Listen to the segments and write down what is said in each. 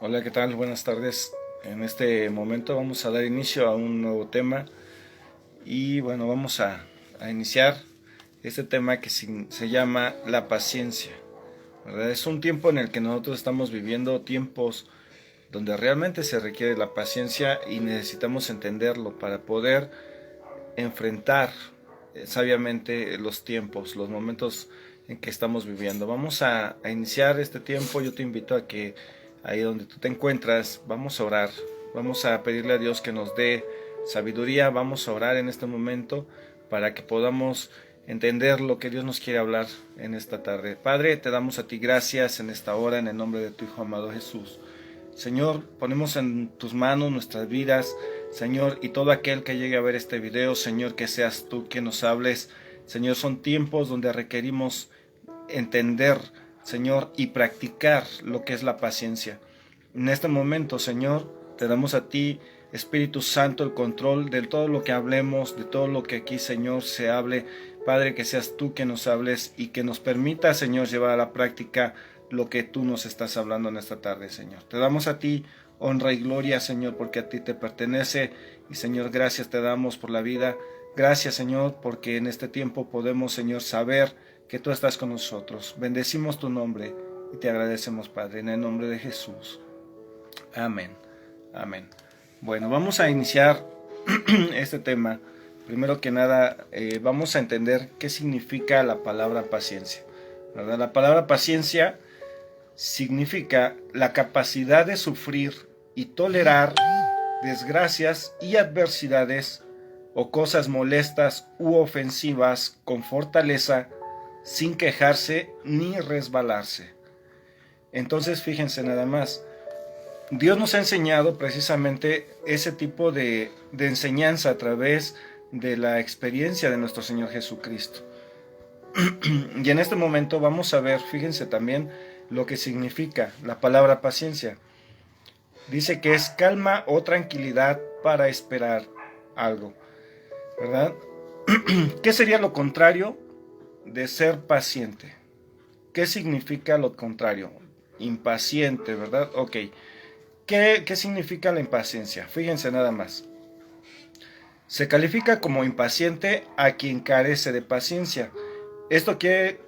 Hola, ¿qué tal? Buenas tardes. En este momento vamos a dar inicio a un nuevo tema y bueno, vamos a iniciar este tema que se llama la paciencia, ¿verdad? Es un tiempo en el que nosotros estamos viviendo tiempos donde realmente se requiere la paciencia y necesitamos entenderlo para poder enfrentar sabiamente los tiempos, los momentos en que estamos viviendo. Vamos a iniciar este tiempo. Yo te invito a que ahí donde tú te encuentras, vamos a orar, vamos a pedirle a Dios que nos dé sabiduría, vamos a orar en este momento para que podamos entender lo que Dios nos quiere hablar en esta tarde. Padre, te damos a ti gracias en esta hora, en el nombre de tu Hijo amado Jesús. Señor, ponemos en tus manos nuestras vidas, Señor, y todo aquel que llegue a ver este video, Señor, que seas tú quien nos hables. Señor, son tiempos donde requerimos entender, Señor, y practicar lo que es la paciencia. En este momento, Señor, te damos a ti, Espíritu Santo, el control de todo lo que hablemos, de todo lo que aquí, Señor, se hable. Padre, que seas tú quien nos hables y que nos permita, Señor, llevar a la práctica lo que tú nos estás hablando en esta tarde, Señor. Te damos a ti honra y gloria, Señor, porque a ti te pertenece. Y, Señor, gracias te damos por la vida. Gracias, Señor, porque en este tiempo podemos, Señor, saber que tú estás con nosotros. Bendecimos tu nombre y te agradecemos, Padre, en el nombre de Jesús. Amén. Amén. Bueno, vamos a iniciar este tema. Primero que nada, vamos a entender qué significa la palabra paciencia, ¿verdad? La palabra paciencia significa la capacidad de sufrir y tolerar desgracias y adversidades o cosas molestas u ofensivas con fortaleza, sin quejarse ni resbalarse. Entonces, fíjense nada más, Dios nos ha enseñado precisamente ese tipo de enseñanza a través de la experiencia de nuestro Señor Jesucristo. Y en este momento vamos a ver, fíjense también, lo que significa la palabra paciencia. Dice que es calma o tranquilidad para esperar algo, ¿verdad? ¿Qué sería lo contrario de ser paciente? ¿Qué significa lo contrario? Impaciente, ¿verdad? Ok. ¿Qué significa la impaciencia? Fíjense nada más. Se califica como impaciente a quien carece de paciencia. Esto quiere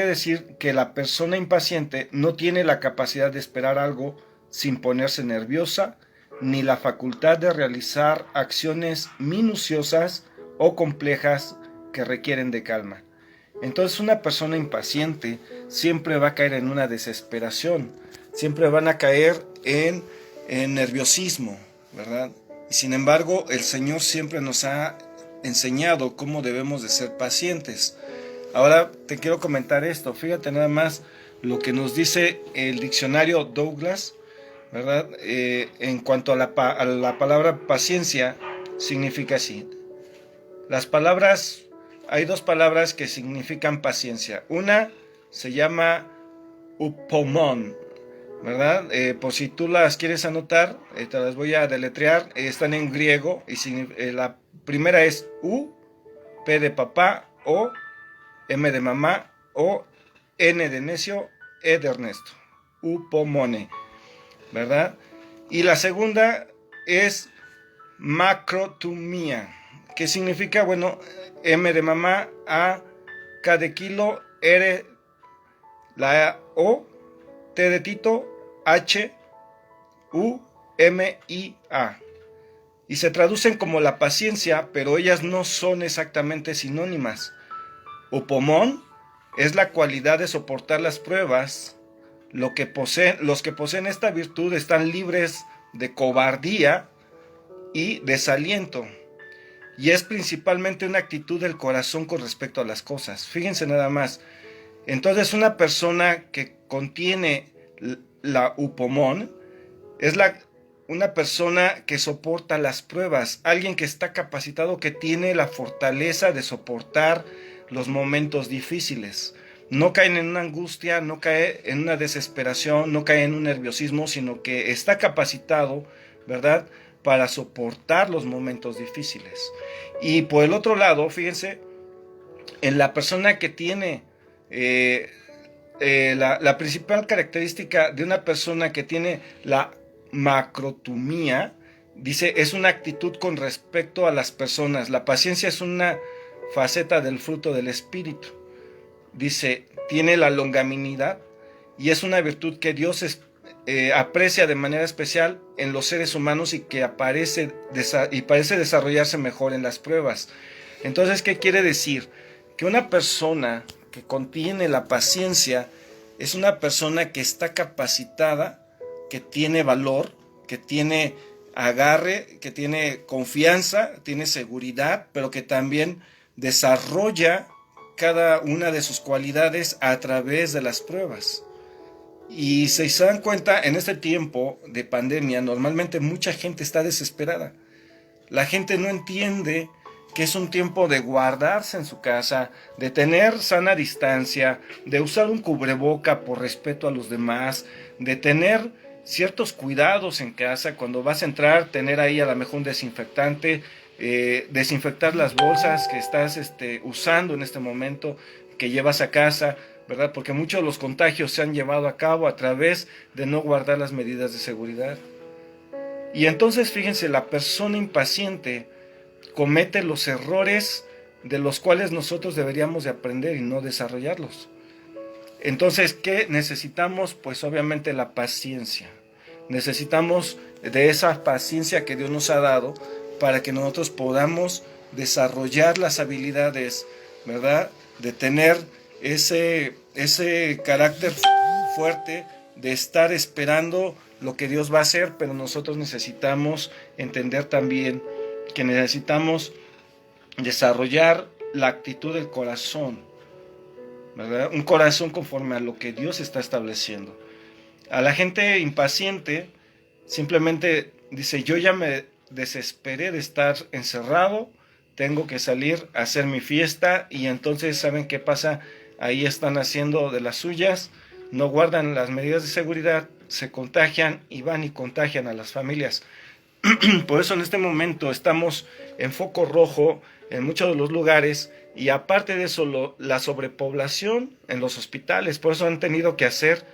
decir que la persona impaciente no tiene la capacidad de esperar algo sin ponerse nerviosa, ni la facultad de realizar acciones minuciosas o complejas que requieren de calma. Entonces, una persona impaciente siempre va a caer en una desesperación, siempre van a caer en nerviosismo, ¿verdad? Y sin embargo, el Señor siempre nos ha enseñado cómo debemos de ser pacientes. Ahora te quiero comentar esto, fíjate nada más lo que nos dice el diccionario Douglas, ¿verdad? En cuanto a la palabra paciencia, significa así. Hay dos palabras que significan paciencia. Una se llama upomon, ¿verdad? Por si tú las quieres anotar, te las voy a deletrear. Están en griego y la primera es U, P de papá, O, M de mamá, o N de necio, E de Ernesto. Upomone, ¿verdad? Y la segunda es macrotumía, que significa, bueno, M de mamá, A, K de kilo, R, la O, T de Tito, H, U, M, I, A. Y se traducen como la paciencia, pero ellas no son exactamente sinónimas. Upomón es la cualidad de soportar las pruebas. Los que poseen esta virtud están libres de cobardía y desaliento. Y es principalmente una actitud del corazón con respecto a las cosas. Fíjense nada más. Entonces, una persona que contiene la upomón es una persona que soporta las pruebas, alguien que está capacitado, que tiene la fortaleza de soportar los momentos difíciles. No cae en una angustia, no cae en una desesperación, no cae en un nerviosismo, sino que está capacitado, ¿verdad?, para soportar los momentos difíciles. Y por el otro lado, fíjense, en la persona que tiene la principal característica de una persona que tiene la macrotumía, dice, es una actitud con respecto a las personas. La paciencia es una faceta del fruto del espíritu. Dice, tiene la longanimidad y es una virtud que Dios aprecia de manera especial en los seres humanos y que parece desarrollarse mejor en las pruebas. Entonces, ¿qué quiere decir? Que una persona que contiene la paciencia es una persona que está capacitada, que tiene valor, que tiene agarre, que tiene confianza, tiene seguridad, pero que también desarrolla cada una de sus cualidades a través de las pruebas. Y si se dan cuenta, en este tiempo de pandemia, normalmente mucha gente está desesperada. La gente no entiende que es un tiempo de guardarse en su casa, de tener sana distancia, de usar un cubreboca por respeto a los demás, de tener ciertos cuidados en casa. Cuando vas a entrar, tener ahí a lo mejor un desinfectante, desinfectar las bolsas que estás usando en este momento, que llevas a casa, ¿verdad? Porque muchos de los contagios se han llevado a cabo a través de no guardar las medidas de seguridad. Y entonces, fíjense, la persona impaciente comete los errores de los cuales nosotros deberíamos de aprender y no desarrollarlos. Entonces, ¿qué necesitamos? Pues obviamente la paciencia. Necesitamos de esa paciencia que Dios nos ha dado para que nosotros podamos desarrollar las habilidades, ¿verdad? De tener ese carácter fuerte de estar esperando lo que Dios va a hacer, pero nosotros necesitamos entender también que necesitamos desarrollar la actitud del corazón, ¿verdad? Un corazón conforme a lo que Dios está estableciendo. A la gente impaciente simplemente dice, yo ya me desesperé de estar encerrado, tengo que salir a hacer mi fiesta, y entonces ¿saben qué pasa? Ahí están haciendo de las suyas, no guardan las medidas de seguridad, se contagian y van y contagian a las familias. Por eso en este momento estamos en foco rojo en muchos de los lugares, y aparte de eso la sobrepoblación en los hospitales. Por eso han tenido que hacer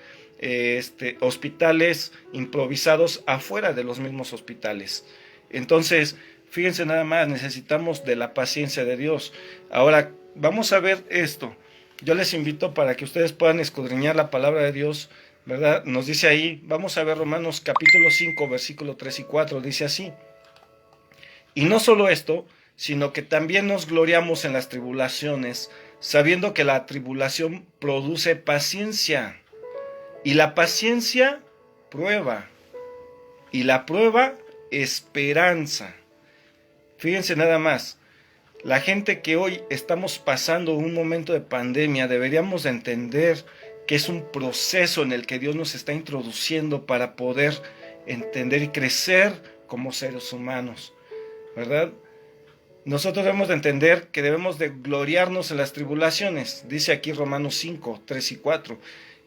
hospitales improvisados afuera de los mismos hospitales. Entonces, fíjense nada más, necesitamos de la paciencia de Dios. Ahora, vamos a ver esto. Yo les invito para que ustedes puedan escudriñar la palabra de Dios, ¿verdad? Nos dice ahí, vamos a ver Romanos capítulo 5, versículo 3 y 4, dice así. Y no solo esto, sino que también nos gloriamos en las tribulaciones, sabiendo que la tribulación produce paciencia, y la paciencia prueba, y la prueba esperanza. Fíjense nada más, la gente que hoy estamos pasando un momento de pandemia, deberíamos de entender que es un proceso en el que Dios nos está introduciendo para poder entender y crecer como seres humanos, ¿verdad? Nosotros debemos de entender que debemos de gloriarnos en las tribulaciones, dice aquí Romanos 5, 3 y 4.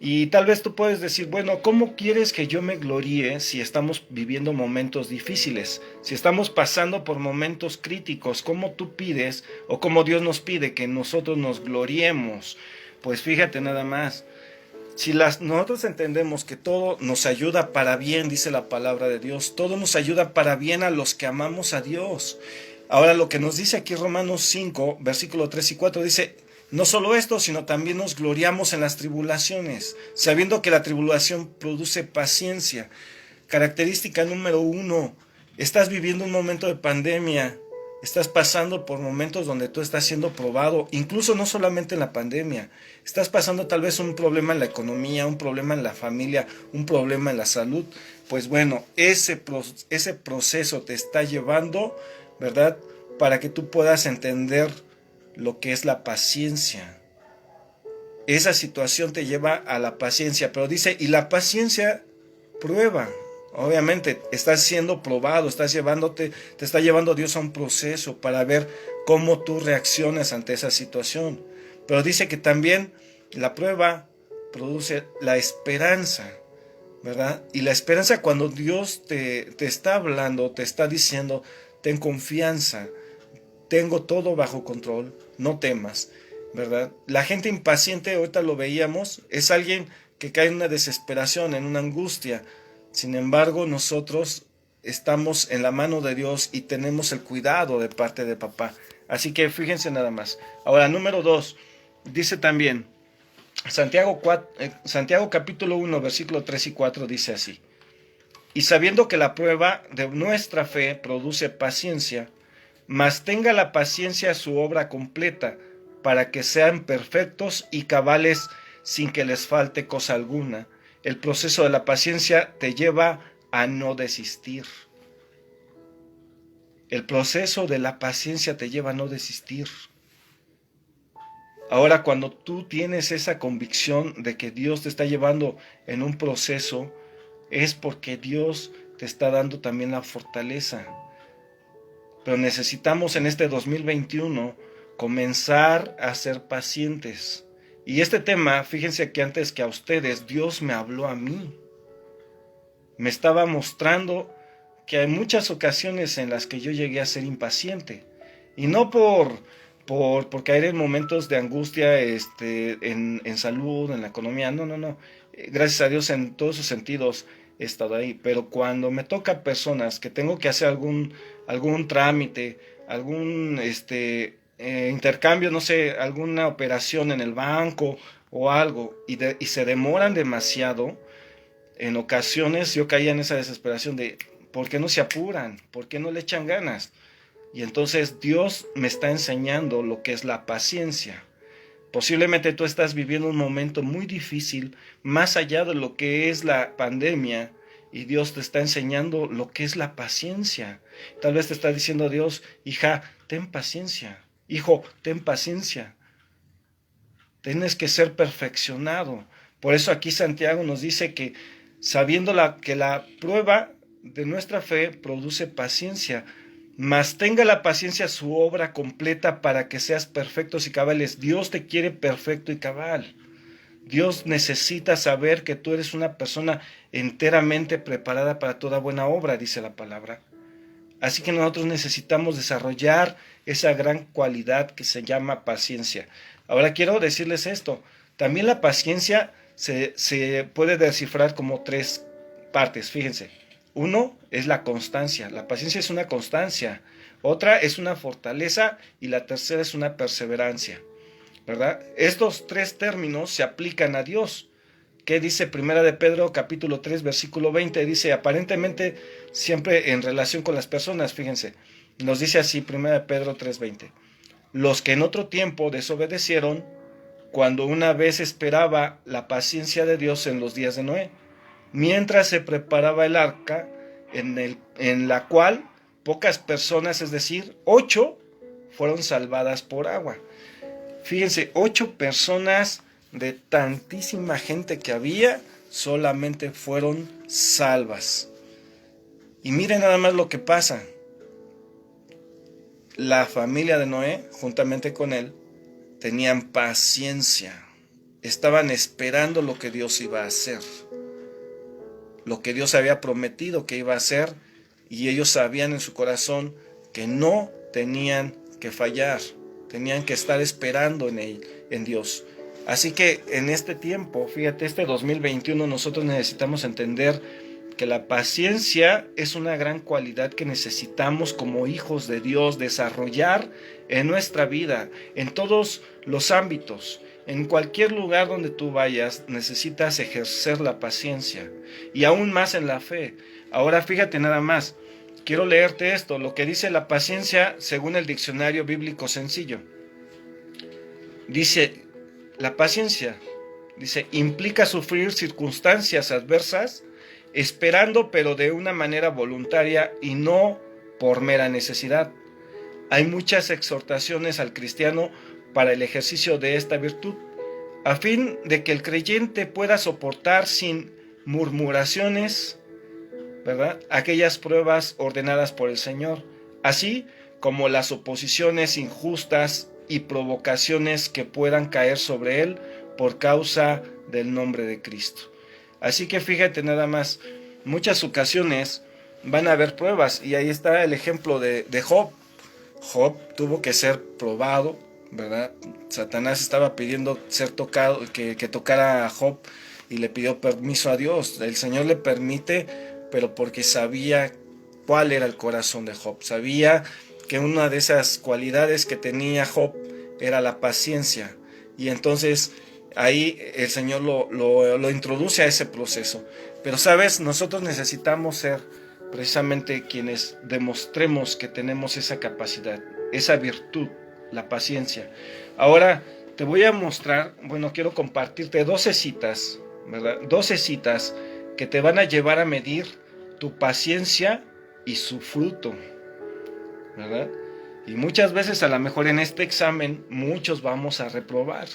Y tal vez tú puedes decir, bueno, ¿cómo quieres que yo me gloríe si estamos viviendo momentos difíciles? Si estamos pasando por momentos críticos, ¿cómo tú pides o cómo Dios nos pide que nosotros nos gloriemos? Pues fíjate nada más. Si nosotros entendemos que todo nos ayuda para bien, dice la palabra de Dios, todo nos ayuda para bien a los que amamos a Dios. Ahora lo que nos dice aquí Romanos 5, versículo 3 y 4, dice, no solo esto, sino también nos gloriamos en las tribulaciones, sabiendo que la tribulación produce paciencia. Característica número 1, estás viviendo un momento de pandemia, estás pasando por momentos donde tú estás siendo probado, incluso no solamente en la pandemia, estás pasando tal vez un problema en la economía, un problema en la familia, un problema en la salud. Pues bueno, ese proceso te está llevando, ¿verdad?, para que tú puedas entender lo que es la paciencia. Esa situación te lleva a la paciencia, pero dice, y la paciencia prueba. Obviamente, estás siendo probado, te está llevando Dios a un proceso para ver cómo tú reaccionas ante esa situación. Pero dice que también la prueba produce la esperanza, ¿verdad? Y la esperanza, cuando Dios te está hablando, te está diciendo, ten confianza, tengo todo bajo control, no temas. ¿verdad? La gente impaciente, ahorita lo veíamos, es alguien que cae en una desesperación, en una angustia. Sin embargo, nosotros estamos en la mano de Dios y tenemos el cuidado de parte de papá. Así que fíjense nada más. Ahora, número 2, dice también, Santiago capítulo 1, versículo 3 y 4 dice así: y sabiendo que la prueba de nuestra fe produce paciencia, mas tenga la paciencia su obra completa, para que sean perfectos y cabales sin que les falte cosa alguna. El proceso de la paciencia te lleva a no desistir. El proceso de la paciencia te lleva a no desistir. Ahora, cuando tú tienes esa convicción de que Dios te está llevando en un proceso, es porque Dios te está dando también la fortaleza. Pero necesitamos en este 2021 comenzar a ser pacientes. Y este tema, fíjense que antes que a ustedes, Dios me habló a mí. Me estaba mostrando que hay muchas ocasiones en las que yo llegué a ser impaciente. Y no por caer en momentos de angustia en salud, en la economía. No. Gracias a Dios en todos sus sentidos he estado ahí. Pero cuando me toca personas que tengo que hacer algún trámite, algún intercambio, no sé, alguna operación en el banco o algo, y se demoran demasiado, en ocasiones yo caía en esa desesperación de ¿por qué no se apuran? ¿Por qué no le echan ganas? Y entonces Dios me está enseñando lo que es la paciencia. Posiblemente tú estás viviendo un momento muy difícil, más allá de lo que es la pandemia, y Dios te está enseñando lo que es la paciencia. Tal vez te está diciendo Dios: hija, ten paciencia. Hijo, ten paciencia. Tienes que ser perfeccionado. Por eso aquí Santiago nos dice que sabiendo que la prueba de nuestra fe produce paciencia, mas tenga la paciencia su obra completa para que seas perfectos y cabales. Dios te quiere perfecto y cabal. Dios necesita saber que tú eres una persona enteramente preparada para toda buena obra, dice la palabra. Así que nosotros necesitamos desarrollar esa gran cualidad que se llama paciencia. Ahora quiero decirles esto. También la paciencia se puede descifrar como 3 partes, fíjense. Uno es la constancia. La paciencia es una constancia. Otra es una fortaleza y la tercera es una perseverancia, ¿verdad? Estos 3 términos se aplican a Dios. ¿Qué dice Primera de Pedro capítulo 3 versículo 20? Dice aparentemente siempre en relación con las personas, fíjense. Nos dice así Primera de Pedro 3:20. Los que en otro tiempo desobedecieron, cuando una vez esperaba la paciencia de Dios en los días de Noé, mientras se preparaba el arca, en la cual pocas personas, es decir, 8, fueron salvadas por agua. Fíjense, 8 personas de tantísima gente que había, solamente fueron salvas. Y miren nada más lo que pasa. La familia de Noé, juntamente con él, tenían paciencia. Estaban esperando lo que Dios iba a hacer. Lo que Dios había prometido que iba a hacer. Y ellos sabían en su corazón que no tenían que fallar. Tenían que estar esperando en Dios. Así que en este tiempo, fíjate, este 2021 nosotros necesitamos entender que la paciencia es una gran cualidad que necesitamos como hijos de Dios desarrollar en nuestra vida, en todos los ámbitos. En cualquier lugar donde tú vayas, necesitas ejercer la paciencia y aún más en la fe. Ahora fíjate nada más, quiero leerte esto, lo que dice la paciencia según el diccionario bíblico sencillo. Dice, la paciencia, dice, implica sufrir circunstancias adversas, esperando pero de una manera voluntaria y no por mera necesidad. Hay muchas exhortaciones al cristiano para el ejercicio de esta virtud, a fin de que el creyente pueda soportar sin murmuraciones, ¿verdad?, aquellas pruebas ordenadas por el Señor, así como las oposiciones injustas y provocaciones que puedan caer sobre él por causa del nombre de Cristo. Así que fíjate nada más, muchas ocasiones van a haber pruebas y ahí está el ejemplo de Job. Job tuvo que ser probado, ¿verdad? Satanás estaba pidiendo ser tocado, que tocara a Job, y le pidió permiso a Dios. El Señor le permite, pero porque sabía cuál era el corazón de Job. Sabía que una de esas cualidades que tenía Job era la paciencia. Y entonces ahí el Señor lo introduce a ese proceso. Pero sabes, nosotros necesitamos ser precisamente quienes demostremos que tenemos esa capacidad, esa virtud, la paciencia. Ahora te voy a mostrar, quiero compartirte 12 citas, ¿verdad? 12 citas que te van a llevar a medir tu paciencia y su fruto, ¿verdad? Y muchas veces, a lo mejor en este examen, muchos vamos a reprobar,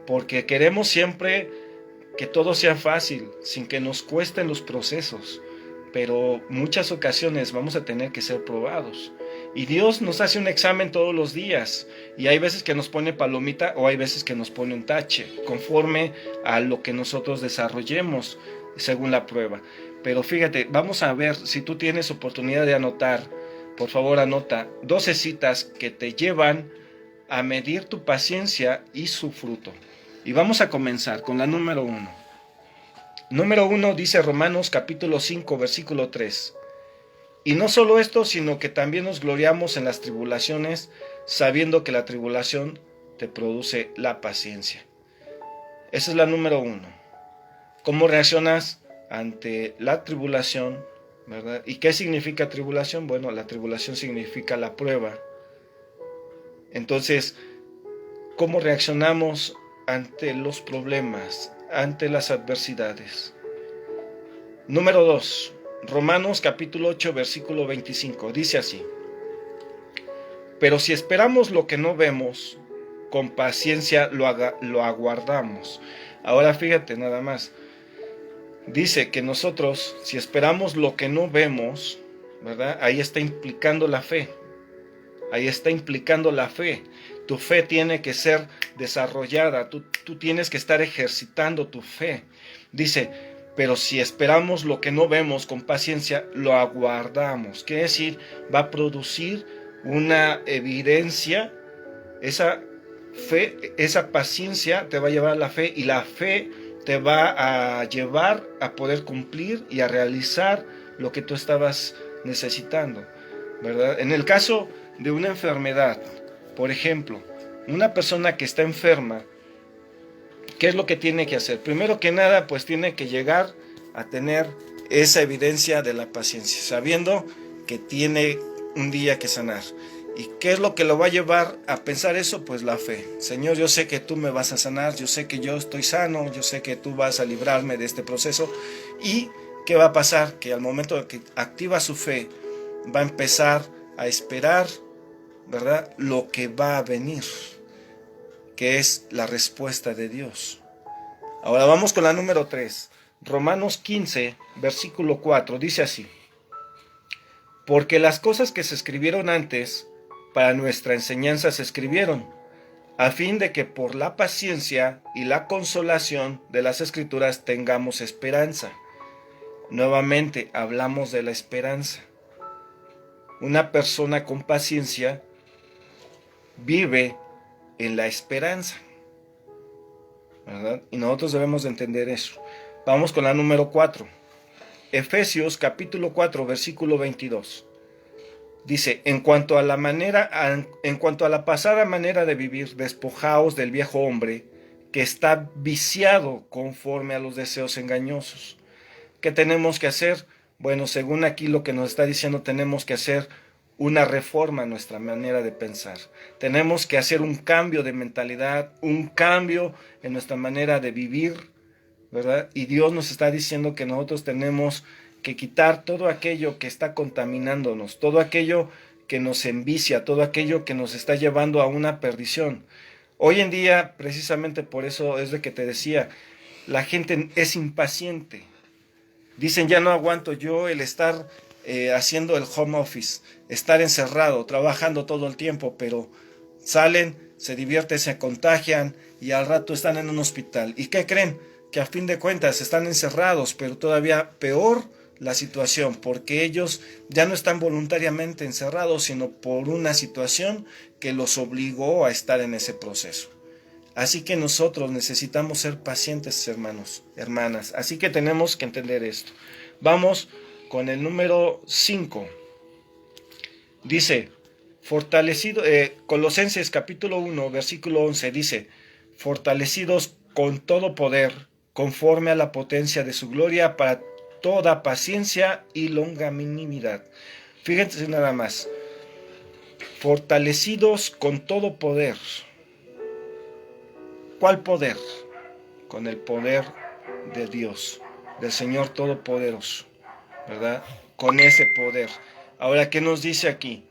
porque queremos siempre que todo sea fácil, sin que nos cuesten los procesos, pero muchas ocasiones vamos a tener que ser probados. Y Dios nos hace un examen todos los días, y hay veces que nos pone palomita o hay veces que nos pone un tache, conforme a lo que nosotros desarrollemos según la prueba. Pero fíjate, vamos a ver, si tú tienes oportunidad de anotar, por favor anota 12 citas que te llevan a medir tu paciencia y su fruto. Y vamos a comenzar con la número 1. Número 1 dice Romanos capítulo 5, versículo 3. Y no solo esto, sino que también nos gloriamos en las tribulaciones, sabiendo que la tribulación te produce la paciencia. Esa es la número 1. ¿Cómo reaccionas ante la tribulación, verdad? ¿Y qué significa tribulación? Bueno, la tribulación significa la prueba. Entonces, ¿cómo reaccionamos ante los problemas, ante las adversidades? Número 2. Romanos capítulo 8, versículo 25, dice así: pero si esperamos lo que no vemos, con paciencia lo aguardamos. Ahora fíjate nada más, dice que nosotros, si esperamos lo que no vemos, ¿verdad? Ahí está implicando la fe, tu fe tiene que ser desarrollada, tú tienes que estar ejercitando tu fe. Dice, pero si esperamos lo que no vemos, con paciencia lo aguardamos. Quiere decir, va a producir una evidencia. Esa fe, esa paciencia te va a llevar a la fe, y la fe te va a llevar a poder cumplir y a realizar lo que tú estabas necesitando, ¿verdad? En el caso de una enfermedad, por ejemplo, una persona que está enferma, ¿qué es lo que tiene que hacer? Primero que nada, pues tiene que llegar a tener esa evidencia de la paciencia, sabiendo que tiene un día que sanar. ¿Y qué es lo que lo va a llevar a pensar eso? Pues la fe. Señor, yo sé que tú me vas a sanar, yo sé que yo estoy sano, yo sé que tú vas a librarme de este proceso. ¿Y qué va a pasar? Que al momento de que activa su fe, va a empezar a esperar, ¿verdad?, lo que va a venir, que es la respuesta de Dios. Ahora vamos con la número 3. Romanos 15, versículo 4, dice así: porque las cosas que se escribieron antes, para nuestra enseñanza se escribieron, a fin de que por la paciencia y la consolación de las Escrituras tengamos esperanza. Nuevamente hablamos de la esperanza. Una persona con paciencia vive en la esperanza, ¿verdad? Y nosotros debemos de entender eso. Vamos con la número 4. Efesios capítulo 4, versículo 22. Dice, en cuanto a la pasada manera de vivir, despojaos del viejo hombre que está viciado conforme a los deseos engañosos. ¿Qué tenemos que hacer? Bueno, según aquí lo que nos está diciendo, tenemos que hacer una reforma en nuestra manera de pensar. Tenemos que hacer un cambio de mentalidad, un cambio en nuestra manera de vivir, ¿verdad? Y Dios nos está diciendo que nosotros tenemos que quitar todo aquello que está contaminándonos, todo aquello que nos envicia, todo aquello que nos está llevando a una perdición. Hoy en día, precisamente por eso es de que te decía, la gente es impaciente. Dicen, ya no aguanto yo el estar haciendo el home office, estar encerrado, trabajando todo el tiempo, pero salen, se divierten, se contagian y al rato están en un hospital. ¿Y qué creen? Que a fin de cuentas están encerrados, pero todavía peor la situación, porque ellos ya no están voluntariamente encerrados, sino por una situación que los obligó a estar en ese proceso. Así que nosotros necesitamos ser pacientes, hermanos, hermanas. Así que tenemos que entender esto. Vamos con el número 5. Dice, fortalecido, Colosenses capítulo 1, versículo 11, dice, fortalecidos con todo poder, conforme a la potencia de su gloria, para toda paciencia y longanimidad. Fíjense nada más, fortalecidos con todo poder. ¿Cuál poder? Con el poder de Dios, del Señor Todopoderoso, ¿verdad? Con ese poder. Ahora, ¿qué nos dice aquí?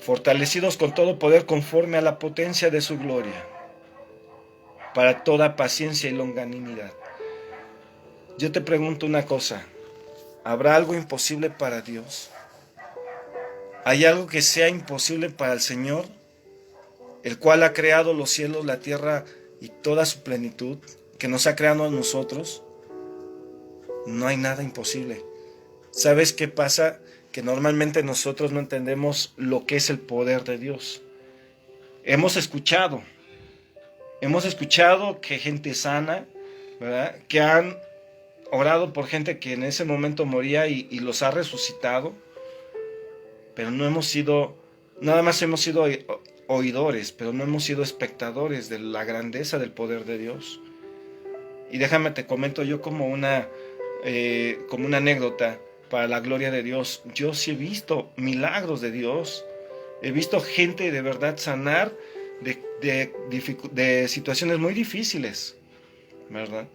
Fortalecidos con todo poder conforme a la potencia de su gloria, para toda paciencia y longanimidad. Yo te pregunto una cosa, ¿habrá algo imposible para Dios? ¿Hay algo que sea imposible para el Señor, el cual ha creado los cielos, la tierra y toda su plenitud, que nos ha creado a nosotros? No hay nada imposible. ¿Sabes qué pasa? Que normalmente nosotros no entendemos lo que es el poder de Dios. Hemos escuchado que gente sana, ¿verdad?, que han orado por gente que en ese momento moría y los ha resucitado, pero no hemos sido, nada más hemos sido oidores, pero no hemos sido espectadores de la grandeza del poder de Dios. Y déjame te comento yo como una anécdota para la gloria de Dios. Yo sí he visto milagros de Dios, he visto gente de verdad sanar de situaciones muy difíciles, ¿verdad?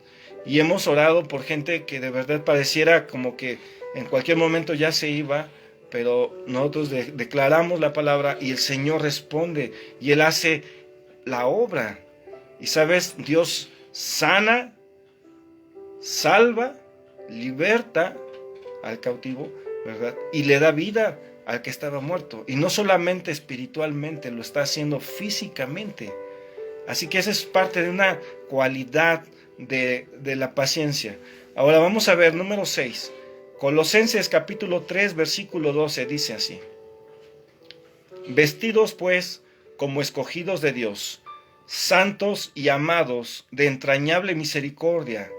Y hemos orado por gente que de verdad pareciera como que en cualquier momento ya se iba, pero nosotros declaramos la palabra y el Señor responde y Él hace la obra. Y sabes, Dios sana, salva, liberta al cautivo, ¿verdad? Y le da vida al que estaba muerto. Y no solamente espiritualmente, lo está haciendo físicamente. Así que esa es parte de una cualidad de la paciencia. Ahora vamos a ver número 6. Colosenses capítulo 3, versículo 12 dice así: vestidos pues como escogidos de Dios, santos y amados, de entrañable misericordia,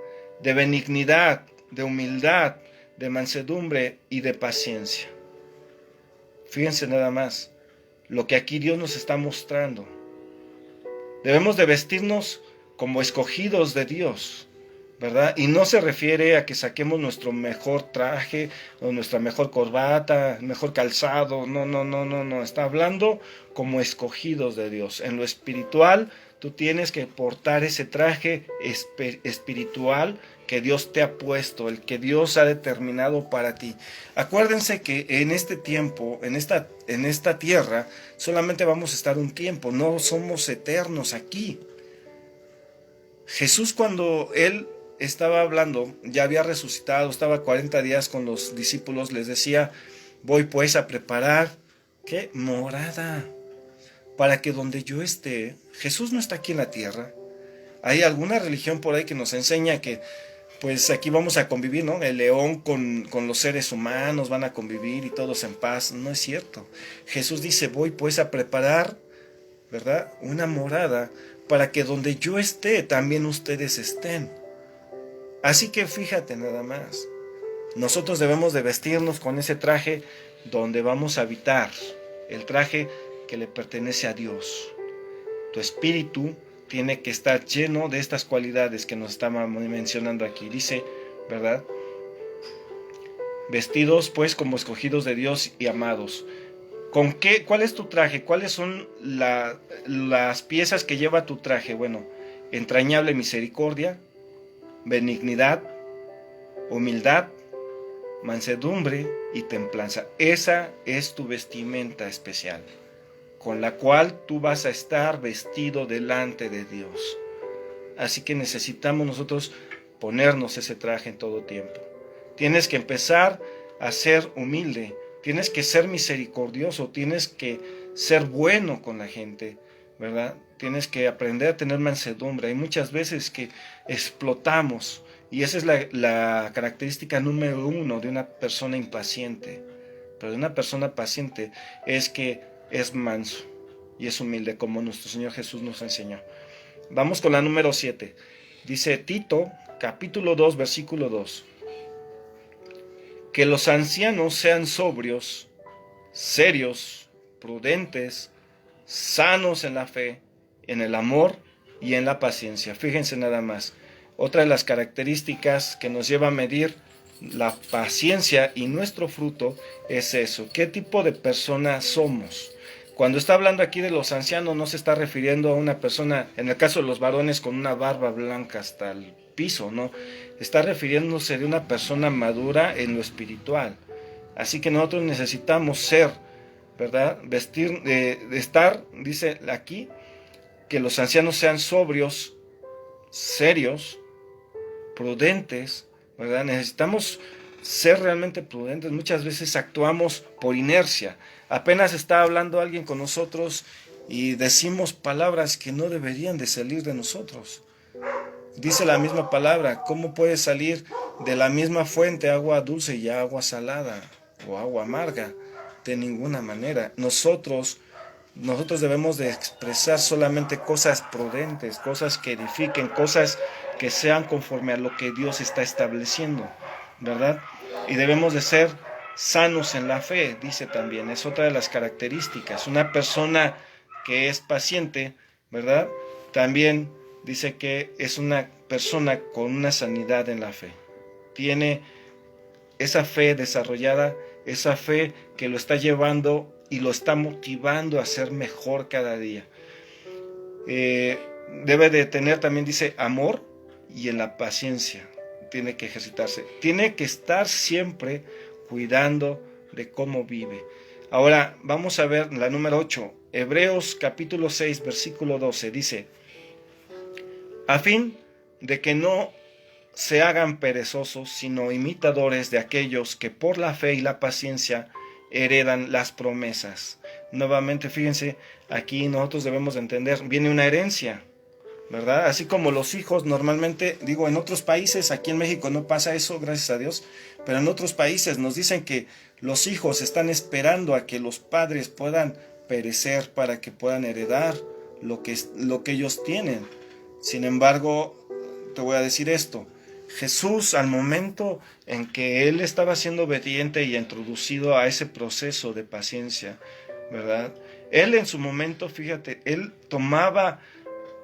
de benignidad, de humildad, de mansedumbre y de paciencia. Fíjense nada más lo que aquí Dios nos está mostrando. Debemos de vestirnos como escogidos de Dios, ¿verdad? Y no se refiere a que saquemos nuestro mejor traje o nuestra mejor corbata, mejor calzado. No. Está hablando como escogidos de Dios. En lo espiritual, tú tienes que portar ese traje espiritual que Dios te ha puesto, el que Dios ha determinado para ti. Acuérdense que en este tiempo, en esta tierra, solamente vamos a estar un tiempo, no somos eternos aquí. Jesús, cuando Él estaba hablando, ya había resucitado, estaba 40 días con los discípulos, les decía: voy pues a preparar, ¿qué? Morada, para que donde yo esté. Jesús no está aquí en la tierra. Hay alguna religión por ahí que nos enseña que pues aquí vamos a convivir, ¿no? El león con los seres humanos van a convivir y todos en paz. No es cierto. Jesús dice: voy pues a preparar, ¿verdad?, una morada para que donde yo esté también ustedes estén. Así que fíjate nada más, nosotros debemos de vestirnos con ese traje donde vamos a habitar, el traje que le pertenece a Dios. Tu espíritu tiene que estar lleno de estas cualidades que nos estábamos mencionando aquí. Dice, ¿verdad? Vestidos pues como escogidos de Dios y amados. ¿Con qué? ¿Cuál es tu traje? ¿Cuáles son las piezas que lleva tu traje? Bueno, entrañable misericordia, benignidad, humildad, mansedumbre y templanza. Esa es tu vestimenta especial, con la cual tú vas a estar vestido delante de Dios. Así que necesitamos nosotros ponernos ese traje en todo tiempo. Tienes que empezar a ser humilde, tienes que ser misericordioso, tienes que ser bueno con la gente, ¿verdad? Tienes que aprender a tener mansedumbre. Hay muchas veces que explotamos Y esa es la característica número 1 de una persona impaciente. Pero de una persona paciente es que es manso y es humilde, como nuestro Señor Jesús nos enseñó. Vamos con la número 7. Dice Tito, capítulo 2, versículo 2. Que los ancianos sean sobrios, serios, prudentes, sanos en la fe, en el amor y en la paciencia. Fíjense nada más. Otra de las características que nos lleva a medir la paciencia y nuestro fruto es eso. ¿Qué tipo de persona somos? Cuando está hablando aquí de los ancianos, no se está refiriendo a una persona, en el caso de los varones, con una barba blanca hasta el piso, ¿no? Está refiriéndose de una persona madura en lo espiritual. Así que nosotros necesitamos ser, ¿verdad? Vestir, de estar, dice aquí, que los ancianos sean sobrios, serios, prudentes, ¿verdad? Necesitamos ser realmente prudentes. Muchas veces actuamos por inercia. Apenas está hablando alguien con nosotros y decimos palabras que no deberían de salir de nosotros. Dice la misma palabra, ¿cómo puede salir de la misma fuente agua dulce y agua salada o agua amarga? De ninguna manera. Nosotros debemos de expresar solamente cosas prudentes, cosas que edifiquen, cosas que sean conforme a lo que Dios está estableciendo, ¿verdad? Y debemos de ser sanos en la fe, dice también, es otra de las características. Una persona que es paciente, ¿verdad? También dice que es una persona con una sanidad en la fe. Tiene esa fe desarrollada, esa fe que lo está llevando y lo está motivando a ser mejor cada día. Debe de tener también, dice, amor y en la paciencia. Tiene que ejercitarse. Tiene que estar siempre cuidando de cómo vive. Ahora vamos a ver la número 8. Hebreos capítulo 6, versículo 12. Dice, a fin de que no se hagan perezosos, sino imitadores de aquellos que por la fe y la paciencia heredan las promesas. Nuevamente, fíjense, aquí nosotros debemos de entender, viene una herencia, ¿verdad? Así como los hijos normalmente, digo, en otros países, aquí en México no pasa eso, gracias a Dios, pero en otros países nos dicen que los hijos están esperando a que los padres puedan perecer para que puedan heredar lo que ellos tienen. Sin embargo, te voy a decir esto, Jesús, al momento en que él estaba siendo obediente y introducido a ese proceso de paciencia, ¿verdad? Él en su momento, fíjate, él tomaba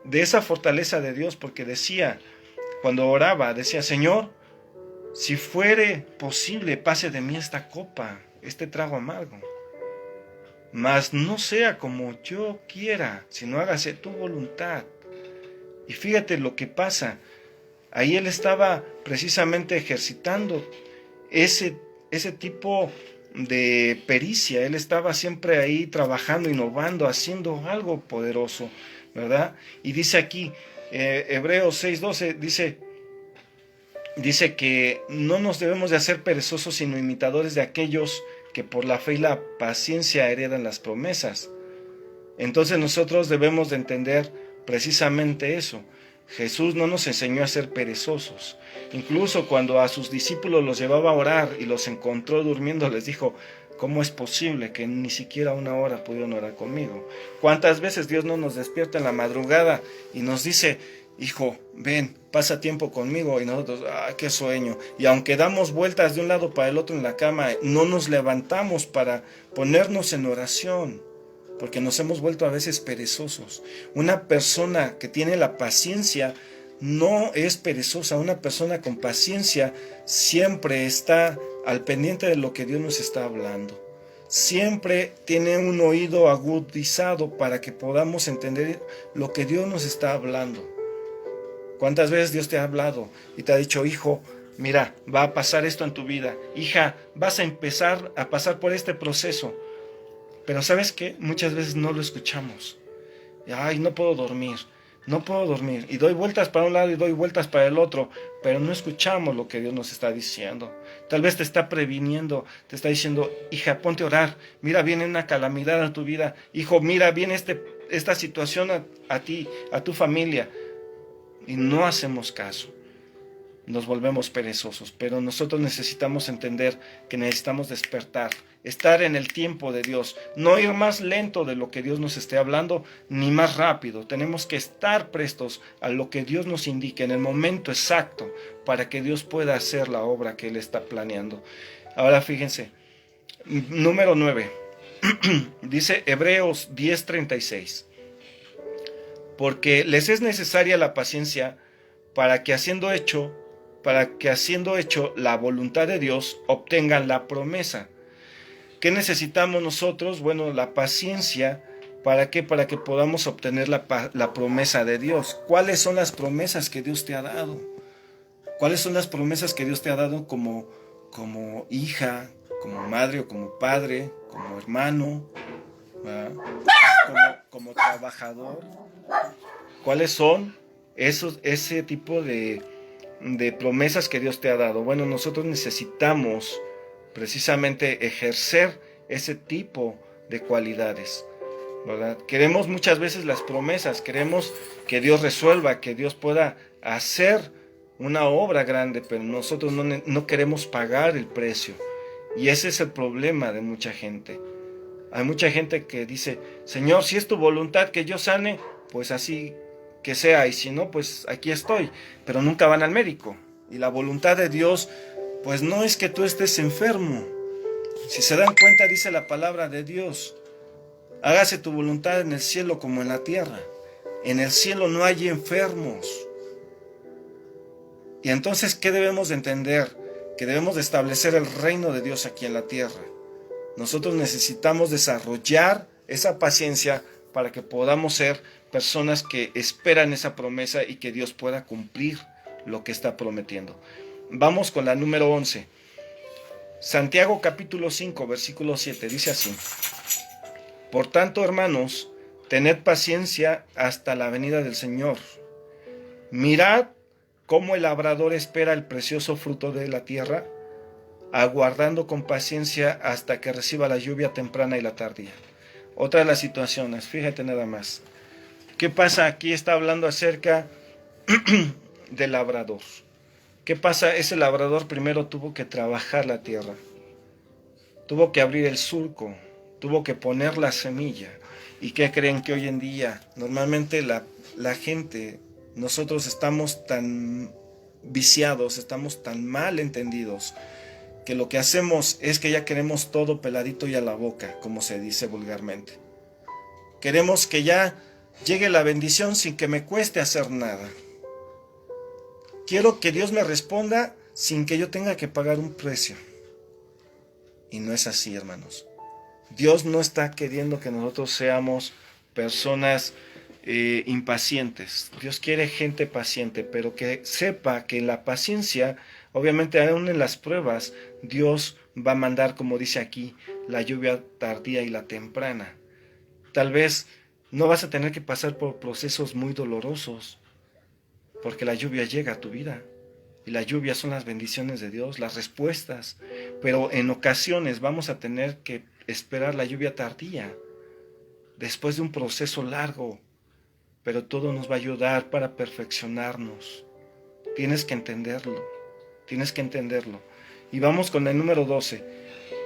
de esa fortaleza de Dios, porque decía, cuando oraba, decía, Señor, si fuere posible, pase de mí esta copa, este trago amargo, mas no sea como yo quiera, sino hágase tu voluntad. Y fíjate lo que pasa, ahí él estaba precisamente ejercitando ese tipo de pericia, él estaba siempre ahí trabajando, innovando, haciendo algo poderoso, ¿verdad? Y dice aquí, Hebreos 6:12, dice que no nos debemos de hacer perezosos, sino imitadores de aquellos que por la fe y la paciencia heredan las promesas. Entonces nosotros debemos de entender precisamente eso. Jesús no nos enseñó a ser perezosos. Incluso cuando a sus discípulos los llevaba a orar y los encontró durmiendo, les dijo, ¿cómo es posible que ni siquiera una hora pudieron orar conmigo? ¿Cuántas veces Dios no nos despierta en la madrugada y nos dice, hijo, ven, pasa tiempo conmigo? Y nosotros, qué sueño. Y aunque damos vueltas de un lado para el otro en la cama, no nos levantamos para ponernos en oración, porque nos hemos vuelto a veces perezosos. Una persona que tiene la paciencia no es perezosa. Una persona con paciencia siempre está al pendiente de lo que Dios nos está hablando. Siempre tiene un oído agudizado para que podamos entender lo que Dios nos está hablando. ¿Cuántas veces Dios te ha hablado y te ha dicho, hijo, mira, va a pasar esto en tu vida? Hija, vas a empezar a pasar por este proceso. Pero ¿sabes qué? Muchas veces no lo escuchamos. Ay, no puedo dormir. Y doy vueltas para un lado y doy vueltas para el otro. Pero no escuchamos lo que Dios nos está diciendo. Tal vez te está previniendo. Te está diciendo, hija, ponte a orar. Mira, viene una calamidad a tu vida. Hijo, mira, viene esta situación a ti, a tu familia. Y no hacemos caso. nos volvemos perezosos, pero nosotros necesitamos entender que necesitamos despertar, estar en el tiempo de Dios, no ir más lento de lo que Dios nos esté hablando, ni más rápido. Tenemos que estar prestos a lo que Dios nos indique en el momento exacto para que Dios pueda hacer la obra que Él está planeando. Ahora fíjense, número 9, dice Hebreos 10:36, porque les es necesaria la paciencia para que haciendo hecho la voluntad de Dios obtengan la promesa. ¿Qué necesitamos nosotros? Bueno, la paciencia. ¿Para qué? Para que podamos obtener la promesa de Dios. ¿Cuáles son las promesas que Dios te ha dado? ¿Cuáles son las promesas que Dios te ha dado como hija, como madre o como padre, como hermano, como trabajador? ¿Cuáles son ese tipo de promesas que Dios te ha dado? Bueno, nosotros necesitamos precisamente ejercer ese tipo de cualidades, ¿verdad? Queremos muchas veces las promesas, queremos que Dios resuelva, que Dios pueda hacer una obra grande, pero nosotros no queremos pagar el precio. Y ese es el problema de mucha gente. Hay mucha gente que dice, Señor, si es tu voluntad que yo sane, pues así que sea, y si no, pues aquí estoy. Pero nunca van al médico. Y la voluntad de Dios, pues no es que tú estés enfermo. Si se dan cuenta, dice la palabra de Dios, hágase tu voluntad en el cielo como en la tierra. En el cielo no hay enfermos. Y entonces, ¿qué debemos de entender? Que debemos de establecer el reino de Dios aquí en la tierra. Nosotros necesitamos desarrollar esa paciencia para que podamos ser personas que esperan esa promesa y que Dios pueda cumplir lo que está prometiendo. Vamos con la número 11. Santiago capítulo 5, versículo 7, dice así: por tanto, hermanos, tened paciencia hasta la venida del Señor. Mirad cómo el labrador espera el precioso fruto de la tierra, aguardando con paciencia hasta que reciba la lluvia temprana y la tardía. Otra de las situaciones, fíjate nada más. ¿Qué pasa? Aquí está hablando acerca del labrador. ¿Qué pasa? Ese labrador primero tuvo que trabajar la tierra, tuvo que abrir el surco, tuvo que poner la semilla. ¿Y qué creen? Que hoy en día normalmente la gente, nosotros estamos tan viciados, estamos tan mal entendidos, que lo que hacemos es que ya queremos todo peladito y a la boca, como se dice vulgarmente. Queremos que ya llegue la bendición sin que me cueste hacer nada. Quiero que Dios me responda sin que yo tenga que pagar un precio. Y no es así, hermanos. Dios no está queriendo que nosotros seamos personas impacientes. Dios quiere gente paciente, pero que sepa que la paciencia, obviamente aún en las pruebas, Dios va a mandar, como dice aquí, la lluvia tardía y la temprana. Tal vez no vas a tener que pasar por procesos muy dolorosos, porque la lluvia llega a tu vida. Y la lluvia son las bendiciones de Dios, las respuestas. Pero en ocasiones vamos a tener que esperar la lluvia tardía, después de un proceso largo. Pero todo nos va a ayudar para perfeccionarnos. Tienes que entenderlo. Tienes que entenderlo. Y vamos con el número 12.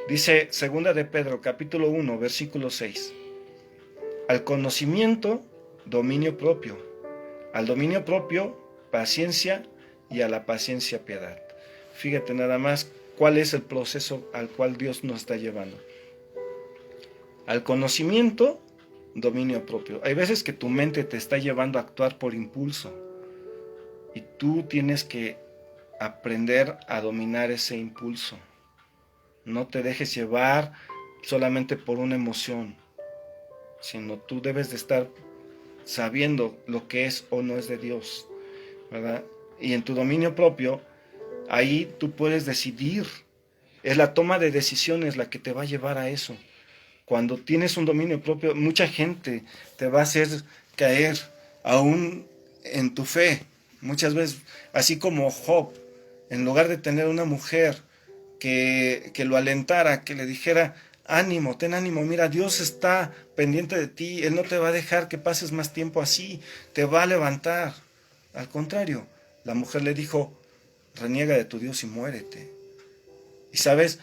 Dice 2 de Pedro, capítulo 1, versículo 6. Al conocimiento, dominio propio. Al dominio propio, paciencia, y a la paciencia, piedad. Fíjate nada más cuál es el proceso al cual Dios nos está llevando. Al conocimiento, dominio propio. Hay veces que tu mente te está llevando a actuar por impulso, y tú tienes que aprender a dominar ese impulso. No te dejes llevar solamente por una emoción, sino tú debes de estar sabiendo lo que es o no es de Dios, ¿verdad? Y en tu dominio propio, ahí tú puedes decidir. Es la toma de decisiones la que te va a llevar a eso. Cuando tienes un dominio propio, mucha gente te va a hacer caer aún en tu fe. Muchas veces, así como Job, en lugar de tener una mujer que lo alentara, que le dijera: ánimo, ten ánimo, mira, Dios está pendiente de ti, Él no te va a dejar que pases más tiempo así, te va a levantar. Al contrario, la mujer le dijo: reniega de tu Dios y muérete. Y sabes,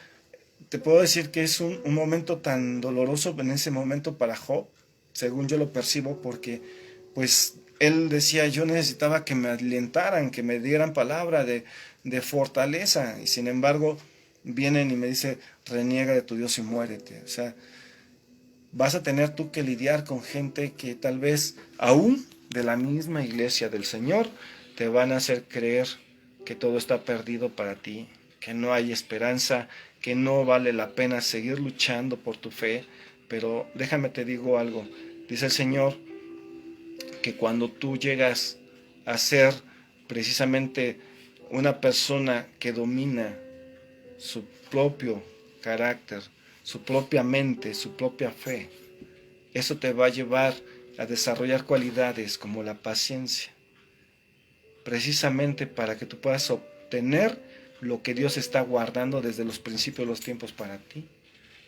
te puedo decir que es un momento tan doloroso en ese momento para Job, según yo lo percibo, porque pues él decía, yo necesitaba que me alentaran, que me dieran palabra de fortaleza, y sin embargo vienen y me dice, reniega de tu Dios y muérete. O sea, vas a tener tú que lidiar con gente que tal vez aún de la misma iglesia del Señor te van a hacer creer que todo está perdido para ti, que no hay esperanza, que no vale la pena seguir luchando por tu fe. Pero déjame te digo algo, dice el Señor que cuando tú llegas a ser precisamente una persona que domina su propio carácter, su propia mente, su propia fe, eso te va a llevar a desarrollar cualidades como la paciencia, precisamente para que tú puedas obtener lo que Dios está guardando desde los principios de los tiempos para ti.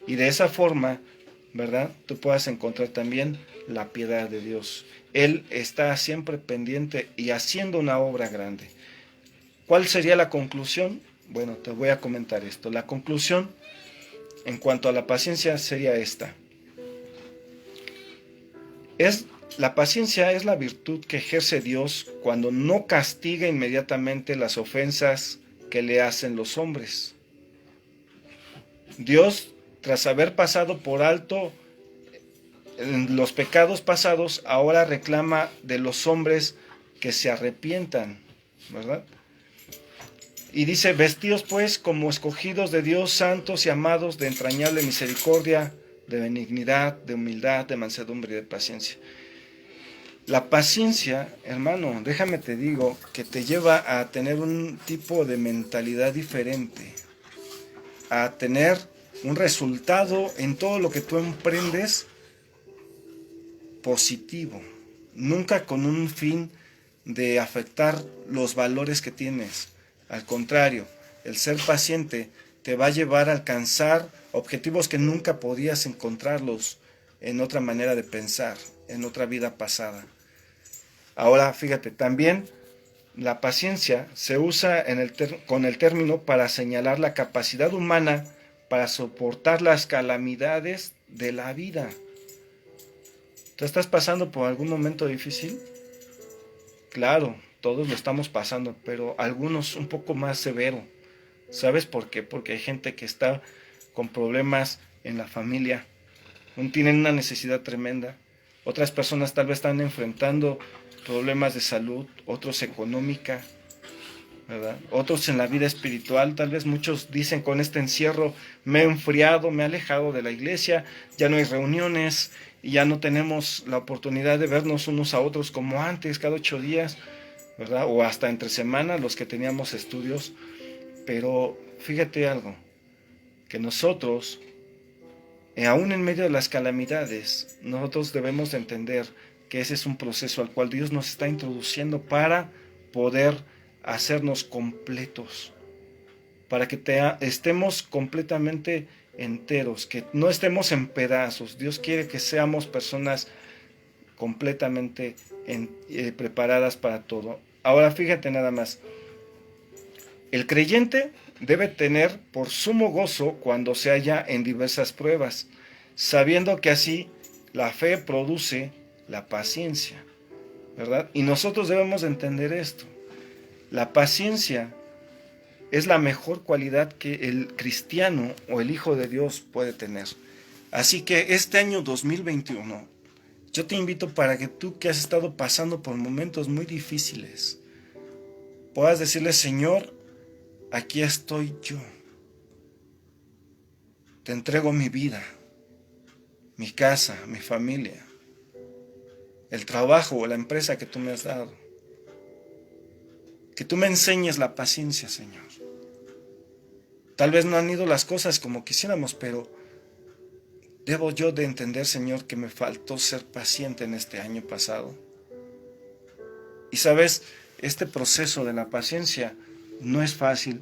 Y de esa forma, ¿verdad?, tú puedas encontrar también la piedad de Dios. Él está siempre pendiente y haciendo una obra grande. ¿Cuál sería la conclusión? Bueno, te voy a comentar esto. La conclusión en cuanto a la paciencia sería esta. La paciencia es la virtud que ejerce Dios cuando no castiga inmediatamente las ofensas que le hacen los hombres. Dios, tras haber pasado por alto los pecados pasados, ahora reclama de los hombres que se arrepientan, ¿verdad? Y dice, vestidos pues como escogidos de Dios, santos y amados, de entrañable misericordia, de benignidad, de humildad, de mansedumbre y de paciencia. La paciencia, hermano, déjame te digo, que te lleva a tener un tipo de mentalidad diferente, a tener un resultado en todo lo que tú emprendes positivo, nunca con un fin de afectar los valores que tienes. Al contrario, el ser paciente te va a llevar a alcanzar objetivos que nunca podías encontrarlos en otra manera de pensar, en otra vida pasada. Ahora, fíjate, también la paciencia se usa con el término para señalar la capacidad humana para soportar las calamidades de la vida. ¿Tú estás pasando por algún momento difícil? Claro, todos lo estamos pasando, pero algunos un poco más severo. ¿Sabes por qué? Porque hay gente que está con problemas en la familia, tienen una necesidad tremenda. Otras personas tal vez están enfrentando problemas de salud, otros económica, ¿verdad? Otros en la vida espiritual. Tal vez muchos dicen, con este encierro me he enfriado, me he alejado de la iglesia, ya no hay reuniones y ya no tenemos la oportunidad de vernos unos a otros como antes, cada 8 días, ¿verdad? O hasta entre semana los que teníamos estudios. Pero fíjate algo, que nosotros, aún en medio de las calamidades, nosotros debemos de entender que ese es un proceso al cual Dios nos está introduciendo para poder hacernos completos, para que estemos completamente enteros, que no estemos en pedazos. Dios quiere que seamos personas completamente preparadas para todo. Ahora fíjate nada más, el creyente debe tener por sumo gozo cuando se halla en diversas pruebas, sabiendo que así la fe produce la paciencia, ¿verdad? Y nosotros debemos entender esto. La paciencia es la mejor cualidad que el cristiano o el Hijo de Dios puede tener. Así que este año 2021, yo te invito para que tú, que has estado pasando por momentos muy difíciles, puedas decirle, Señor, aquí estoy yo. Te entrego mi vida, mi casa, mi familia, el trabajo o la empresa que tú me has dado. Que tú me enseñes la paciencia, Señor. Tal vez no han ido las cosas como quisiéramos, pero debo yo de entender, Señor, que me faltó ser paciente en este año pasado. Y sabes, este proceso de la paciencia no es fácil,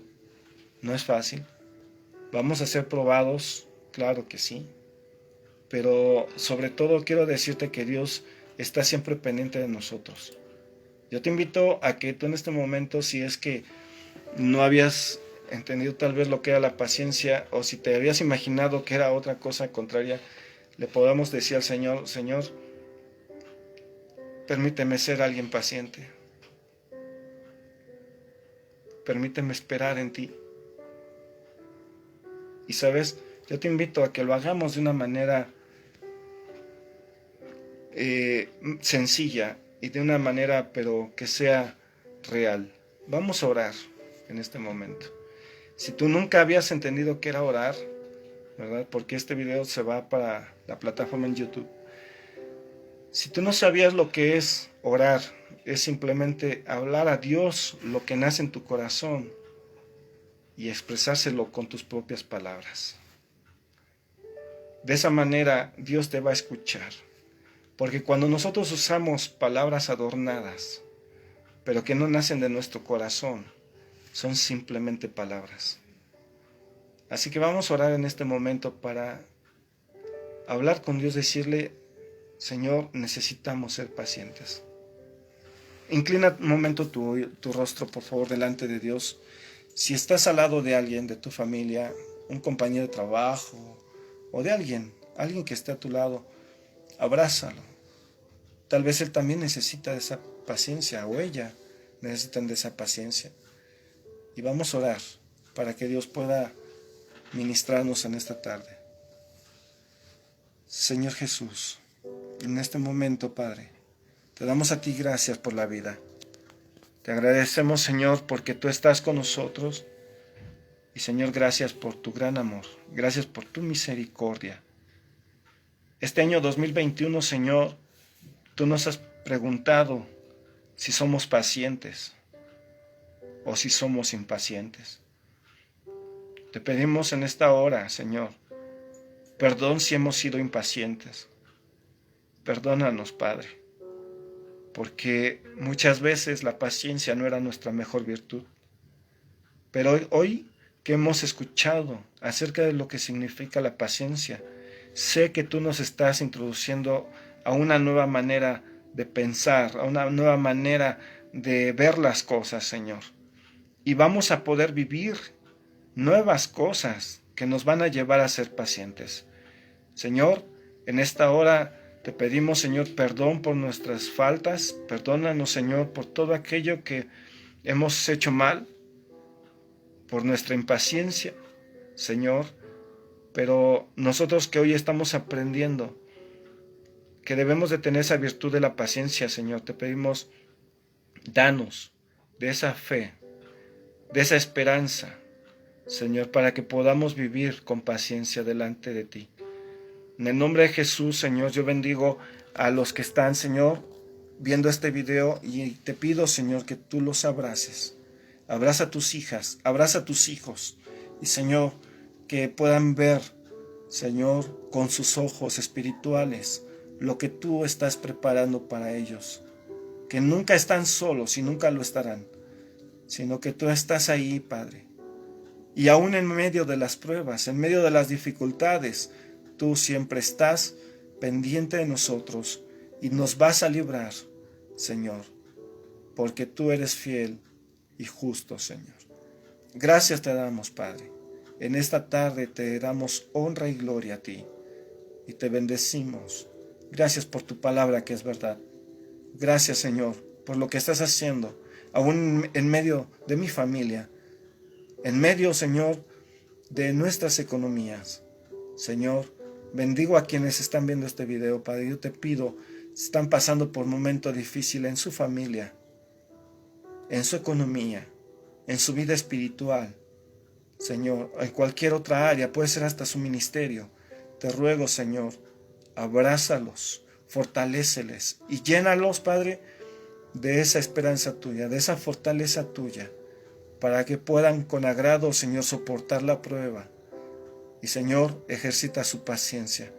no es fácil. Vamos a ser probados, claro que sí. Pero sobre todo quiero decirte que Dios está siempre pendiente de nosotros. Yo te invito a que tú en este momento, si es que no habías entendido tal vez lo que era la paciencia, o si te habías imaginado que era otra cosa contraria, le podamos decir al Señor: Señor, permíteme ser alguien paciente, permíteme esperar en ti. Y sabes, yo te invito a que lo hagamos de una manera sencilla y de una manera pero que sea real. Vamos a orar en este momento. Si tú nunca habías entendido qué era orar, ¿verdad? Porque este video se va para la plataforma en YouTube. Si tú no sabías lo que es orar, es simplemente hablar a Dios lo que nace en tu corazón y expresárselo con tus propias palabras. De esa manera Dios te va a escuchar. Porque cuando nosotros usamos palabras adornadas, pero que no nacen de nuestro corazón, son simplemente palabras. Así que vamos a orar en este momento para hablar con Dios, decirle: Señor, necesitamos ser pacientes. Inclina un momento tu rostro, por favor, delante de Dios. Si estás al lado de alguien, de tu familia, un compañero de trabajo, o de alguien que esté a tu lado, abrázalo. Tal vez él también necesita de esa paciencia, o ella necesitan de esa paciencia. Y vamos a orar para que Dios pueda ministrarnos en esta tarde. Señor Jesús, en este momento, Padre, te damos a ti gracias por la vida. Te agradecemos, Señor, porque tú estás con nosotros. Y, Señor, gracias por tu gran amor. Gracias por tu misericordia. Este año 2021, Señor, tú nos has preguntado si somos pacientes o si somos impacientes. Te pedimos en esta hora, Señor, perdón si hemos sido impacientes. Perdónanos, Padre, porque muchas veces la paciencia no era nuestra mejor virtud. Pero hoy que hemos escuchado acerca de lo que significa la paciencia, sé que tú nos estás introduciendo a una nueva manera de pensar, a una nueva manera de ver las cosas, Señor. Y vamos a poder vivir nuevas cosas que nos van a llevar a ser pacientes. Señor, en esta hora te pedimos, Señor, perdón por nuestras faltas. Perdónanos, Señor, por todo aquello que hemos hecho mal, por nuestra impaciencia, Señor. Pero nosotros que hoy estamos aprendiendo que debemos de tener esa virtud de la paciencia, Señor, te pedimos, danos de esa fe, de esa esperanza, Señor, para que podamos vivir con paciencia delante de ti. En el nombre de Jesús, Señor, yo bendigo a los que están, Señor, viendo este video, y te pido, Señor, que tú los abraces. Abraza a tus hijas, abraza a tus hijos, y, Señor, que puedan ver, Señor, con sus ojos espirituales, lo que tú estás preparando para ellos. Que nunca están solos y nunca lo estarán, sino que tú estás ahí, Padre. Y aún en medio de las pruebas, en medio de las dificultades, tú siempre estás pendiente de nosotros y nos vas a librar, Señor, porque tú eres fiel y justo, Señor. Gracias te damos, Padre. En esta tarde te damos honra y gloria a ti y te bendecimos. Gracias por tu palabra que es verdad. Gracias, Señor, por lo que estás haciendo, aún en medio de mi familia, en medio, Señor, de nuestras economías. Señor, bendigo a quienes están viendo este video, Padre. Yo te pido, si están pasando por un momento difícil en su familia, en su economía, en su vida espiritual, Señor, en cualquier otra área, puede ser hasta su ministerio, te ruego, Señor, abrázalos, fortaléceles y llénalos, Padre, de esa esperanza tuya, de esa fortaleza tuya, para que puedan con agrado, Señor, soportar la prueba. Y, Señor, ejercita su paciencia,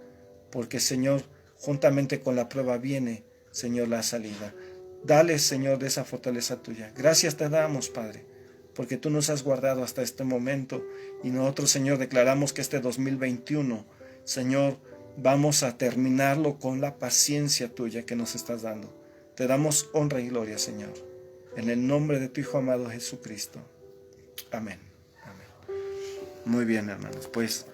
porque, Señor, juntamente con la prueba viene, Señor, la salida. Dale, Señor, de esa fortaleza tuya. Gracias te damos, Padre, porque tú nos has guardado hasta este momento, y nosotros, Señor, declaramos que este 2021, Señor, vamos a terminarlo con la paciencia tuya que nos estás dando. Te damos honra y gloria, Señor, en el nombre de tu Hijo amado Jesucristo. Amén. Amén. Muy bien, hermanos. Pues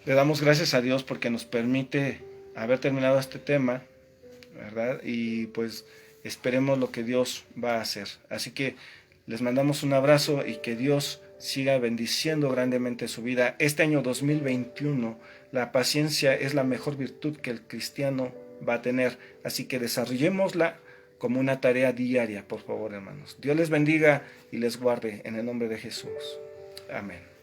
le damos gracias a Dios porque nos permite haber terminado este tema, ¿verdad? Y pues esperemos lo que Dios va a hacer. Así que les mandamos un abrazo y que Dios siga bendiciendo grandemente su vida. Este año 2021, la paciencia es la mejor virtud que el cristiano va a tener. Así que desarrollémosla como una tarea diaria, por favor, hermanos. Dios les bendiga y les guarde en el nombre de Jesús. Amén.